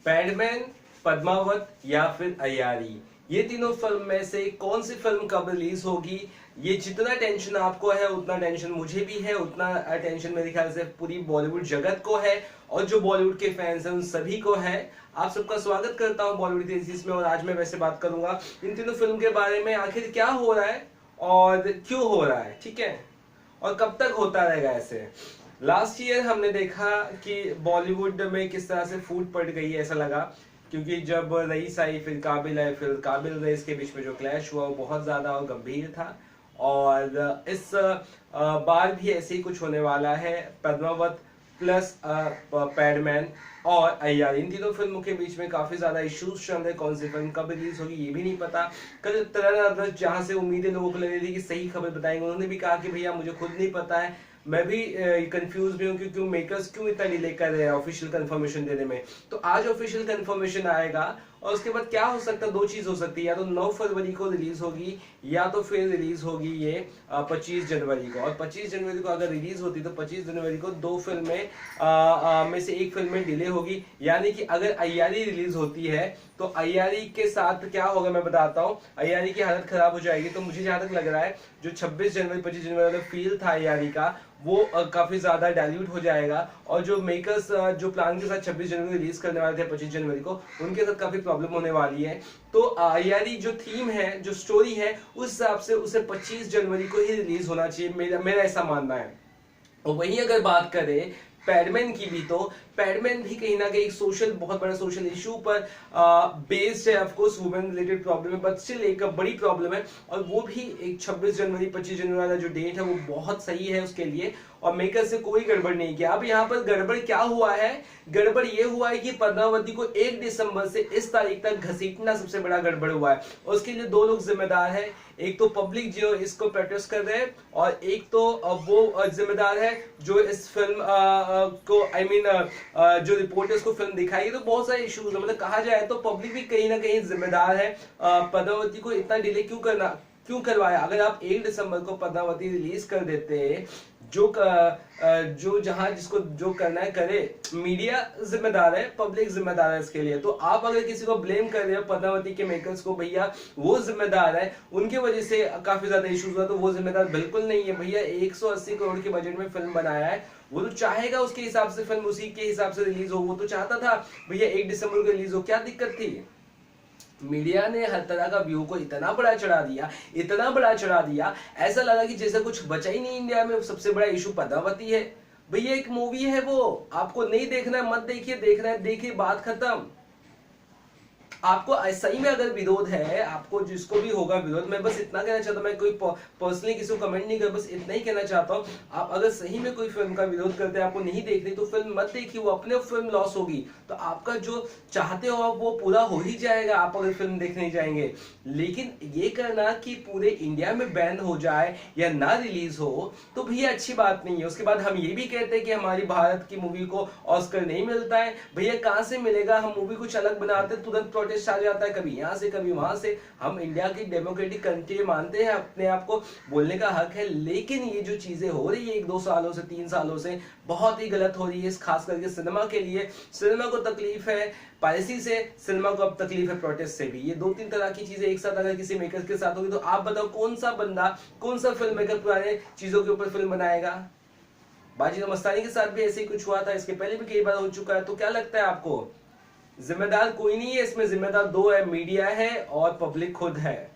पैडमैन, पद्मावत या फिर अय्यारी, ये तीनों फिल्म में से कौन सी फिल्म कब रिलीज होगी? ये जितना टेंशन आपको है उतना टेंशन मुझे भी है, उतना टेंशन मेरे ख्याल से पूरी बॉलीवुड जगत को है और जो बॉलीवुड के फैंस हैं उन सभी को है। आप सबका स्वागत करता हूं बॉलीवुड तेजीस में। और आज मैं वैसे बात करूंगा इन तीनों फिल्म के बारे में, आखिर क्या हो रहा है और क्यों हो रहा है, ठीक है, और कब तक होता रहेगा ऐसे। लास्ट ईयर हमने देखा कि बॉलीवुड में किस तरह से फूट पड़ गई है, ऐसा लगा, क्योंकि जब रईस आई फिर काबिल आई, फिर काबिल रईस के बीच में जो क्लैश हुआ वो बहुत ज्यादा और गंभीर था। और इस बार भी ऐसे ही कुछ होने वाला है। पद्मावत प्लस पैडमैन और अय्यारी, इन तीनों फिल्मों के बीच में काफी ज्यादा इश्यूज चल रहे। कौन सी फिल्म कब रिलीज होगी ये भी नहीं पता। कल तरह जहां से उम्मीदें लोगों को लग रही थी कि सही खबर बताएंगे, उन्होंने भी कहा कि भैया मुझे खुद नहीं पता है, मैं भी कंफ्यूज भी हूँ क्योंकि मेकर्स क्यों इतना डिले कर रहे हैं ऑफिशियल कंफर्मेशन देने में। तो आज ऑफिशियल कंफर्मेशन आएगा और उसके बाद क्या हो सकता है, दो चीज हो सकती है, या तो 9 फरवरी को रिलीज होगी या तो फिर रिलीज होगी ये 25 जनवरी को। और 25 जनवरी को अगर रिलीज होती तो 25 जनवरी को दो फिल्में में से एक फिल्म में डिले होगी। यानी कि अगर अय्यारी रिलीज होती है तो अय्यारी के साथ क्या होगा मैं बताता हूँ। अय्यारी की हालत खराब हो जाएगी। तो मुझे जहां तक लग रहा है जो 26 जनवरी 25 जनवरी वाला फील था अय्यारी का वो काफी ज्यादा डाइल्यूट हो जाएगा। और जो मेकर्स जो प्लान के साथ 26 जनवरी रिलीज करने वाले थे 25 जनवरी को, उनके साथ काफी प्रॉब्लम होने वाली है। तो अय्यारी जो थीम है, जो स्टोरी है, उस हिसाब से उसे 25 जनवरी को ही रिलीज होना चाहिए, मेरा ऐसा मानना है। और वहीं अगर बात करें पैडमैन की भी, तो पैडमैन भी कहीं ना कहीं एक सोशल, बहुत बड़ा सोशल इशू पर बेस्ड है। Of course women related problem है बट स्टिल एक बड़ी प्रॉब्लम है। और वो भी एक 26 जनवरी 25 जनवरी वाला जो डेट है वो बहुत सही है उसके लिए। और मेकर से कोई गड़बड़ नहीं किया। अब यहाँ पर गड़बड़ क्या हुआ है? गड़बड़ ये हुआ है कि पद्मावती को 1 दिसंबर से इस तारीख तक घसीटना सबसे बड़ा गड़बड़ हुआ है। और उसके लिए दो लोग जिम्मेदार है, एक तो पब्लिक जो इसको प्रोटेस्ट कर रहे हैं और एक तो वो जिम्मेदार है जो इस फिल्म को जो रिपोर्टर्स को फिल्म दिखाई। तो बहुत सारे इश्यूज है, मतलब कहा जाए तो पब्लिक भी कहीं ना कहीं जिम्मेदार है। पद्मावती को इतना डिले क्यों करवाया? अगर आप 1 दिसंबर को पद्मावती रिलीज कर देते, जो जहां जिसको जो करना है करे, मीडिया जिम्मेदार है, पब्लिक जिम्मेदार है इसके लिए। तो आप अगर किसी को ब्लेम कर रहे हो पद्मावती के मेकर्स को, भैया वो जिम्मेदार है, उनकी वजह से काफी ज्यादा इश्यूज हुआ, तो वो जिम्मेदार बिल्कुल नहीं है। भैया 180 करोड़ के बजट में फिल्म बनाया है, वो तो चाहेगा उसके हिसाब से फिल्म उसी के हिसाब से रिलीज हो। वो तो चाहता था भैया 1 दिसंबर को रिलीज हो, क्या दिक्कत थी? मीडिया ने हर तरह का व्यू को इतना बड़ा चढ़ा दिया, इतना बड़ा चढ़ा दिया, ऐसा लगा कि जैसे कुछ बचा ही नहीं इंडिया में। सबसे बड़ा इशू पद्मावती है। भैया एक मूवी है, वो आपको नहीं देखना है मत देखिए, देखना है देखिए, बात खत्म। आपको सही में अगर विरोध है, आपको जिसको भी होगा विरोध, मैं बस इतना कहना चाहता हूं, मैं कोई पर्सनली किसी को कमेंट नहीं कर, बस इतना ही कहना चाहता हूं, आप अगर सही में कोई फिल्म का विरोध करते हैं, आपको नहीं देखनी तो फिल्म मत देखिए, वो अपने फिल्म लॉस होगी। तो आपका जो चाहते हो आप वो पूरा हो ही जाएगा आप अगर फिल्म देखने जाएंगे। लेकिन ये करना कि पूरे इंडिया में बैन हो जाए या ना रिलीज हो तो भैया अच्छी बात नहीं है। उसके बाद हम ये भी कहते हैं कि हमारी भारत की मूवी को ऑस्कर नहीं मिलता है। भैया कहां से मिलेगा? हम मूवी कुछ अलग बनाते हैं, तुरंत प्रोटेस्ट आ जाता है, कभी यहाँ से कभी वहां से। हम इंडिया की डेमोक्रेटिक कंट्री मानते हैं, अपने आप को बोलने का हक है। लेकिन ये जो चीजें हो रही है 1-2 सालों से 3 सालों से बहुत ही गलत हो रही है, खास करके सिनेमा के लिए। सिनेमा को तकलीफ है पायरेसी से, सिनेमा को अब तकलीफ है प्रोटेस्ट से भी। ये 2-3 तरह की चीजें एक साथ अगर किसी मेकर के साथ होगी तो आप बताओ कौन सा बंदा, कौन सा फिल्म मेकर पुराने चीजों के ऊपर फिल्म बनाएगा? बाजीराव मस्तानी के साथ भी ऐसे ही कुछ हुआ था, इसके पहले भी कई बार हो चुका है। तो क्या लगता है आपको? जिम्मेदार कोई नहीं है इसमें, जिम्मेदार दो है, मीडिया है और पब्लिक खुद है,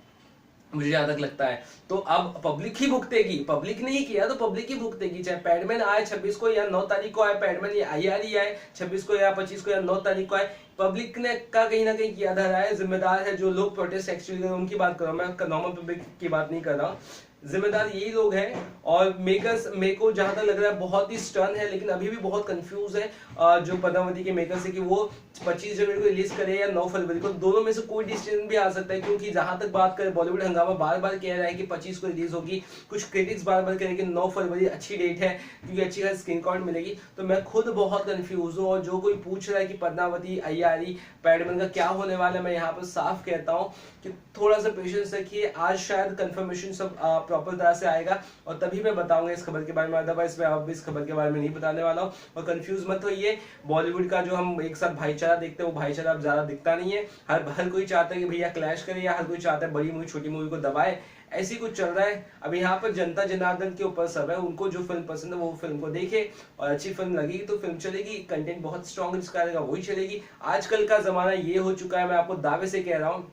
मुझे जहां तक लगता है। तो अब पब्लिक ही भुगतेगी, पब्लिक ने ही किया तो पब्लिक ही भुगतेगी। चाहे पैडमैन आए 26 को या 9 तारीख को आए, पैडमैन या अय्यारी आए 26 को या 25 को या 9 तारीख को आए, पब्लिक ने का कहीं ना कहीं किया धरा है। जिम्मेदार है जो लोग प्रोटेस्ट एक्चुअली उनकी बात कर रहा हूं मैं, नॉर्मल पब्लिक की बात नहीं कर रहा हूं। जिम्मेदार यही लोग हैं। और मेकर्स, मेरे को जहां तक लग रहा है बहुत ही स्टर्न है, लेकिन अभी भी बहुत कंफ्यूज है जो पद्मावती के मेकर्स है कि वो 25 जनवरी को रिलीज करे या 9 फरवरी को। दोनों में से कोई डिसीजन भी आ सकता है, क्योंकि जहां तक बात करें बॉलीवुड हंगामा बार बार कह रहा है कि 25 को रिलीज होगी, कुछ क्रिटिक्स बार बार कह रहे हैं कि 9 फरवरी अच्छी डेट है क्योंकि अच्छी खासी स्क्रीन काउंट मिलेगी। तो मैं खुद बहुत कंफ्यूज हूँ। और जो कोई पूछ रहा है कि पद्मावती, अय्यारी, पैडमैन का क्या होने वाला है, मैं यहाँ पर साफ कहता हूँ कि थोड़ा सा पेशेंस रखिए। आज शायद कंफर्मेशन सब प्रॉपर तरह से आएगा और तभी मैं बताऊंगा इस खबर के बारे में, अदरवाइज मैं अब इस खबर के बारे में नहीं बताने वाला हूँ। और कंफ्यूज मत होइए, बॉलीवुड का जो हम एक साथ भाईचारा देखते हैं वो भाईचारा अब ज्यादा दिखता नहीं है। हर कोई चाहता है कि भैया क्लैश करे, या हर कोई चाहता है बड़ी मूवी छोटी मूवी को दबाए, ऐसी कुछ चल रहा है। अब यहाँ पर जनता जनार्दन के ऊपर सब है, उनको जो फिल्म पसंद है वो फिल्म को देखे, और अच्छी फिल्म लगेगी तो फिल्म चलेगी, कंटेंट बहुत स्ट्रॉन्ग जिसका रहेगा वही चलेगी। आजकल का जमाना ये हो चुका है, मैं आपको दावे से कह रहा हूँ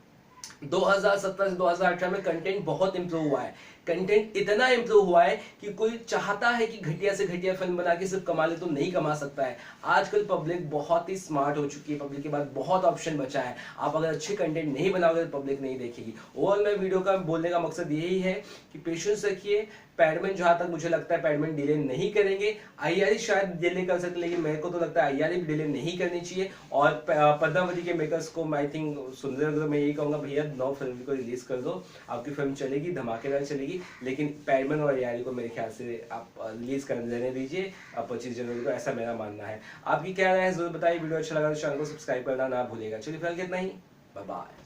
2017 से 2018 में कंटेंट बहुत इंप्रूव हुआ है। कंटेंट इतना इंप्रूव हुआ है कि कोई चाहता है कि घटिया से घटिया फिल्म बना के सिर्फ कमा ले तो नहीं कमा सकता है। आजकल पब्लिक बहुत ही स्मार्ट हो चुकी है, पब्लिक के पास बहुत ऑप्शन बचा है। आप अगर अच्छे कंटेंट नहीं बनाओगे तो पब्लिक नहीं देखेगी। ओवरऑल मैं वीडियो का बोलने का मकसद यही है कि पेशेंस रखिए। पैडमैन जहां तक मुझे लगता है पैडमैन डिले नहीं करेंगे, अय्यारी शायद डिले कर सकते, लेकिन मेरे को तो लगता है अय्यारी भी डिले नहीं करनी चाहिए। और पद्मावती के मेकर्स को आई थिंक सुन रहे हो तो मैं यही कहूंगा भैया 9 फरवरी को रिलीज कर दो, आपकी फिल्म चलेगी, धमाकेदार चलेगी। लेकिन पैडमैन और अय्यारी को मेरे ख्याल से आप रिलीज कर लेने दीजिए 25 जनवरी को, ऐसा मेरा मानना है। आपकी क्या राय है जरूर बताइए। वीडियो अच्छा लगा तो चैनल को सब्सक्राइब करना ना भूलिएगा। चलिए फिलहाल इतना ही, बाय बाय।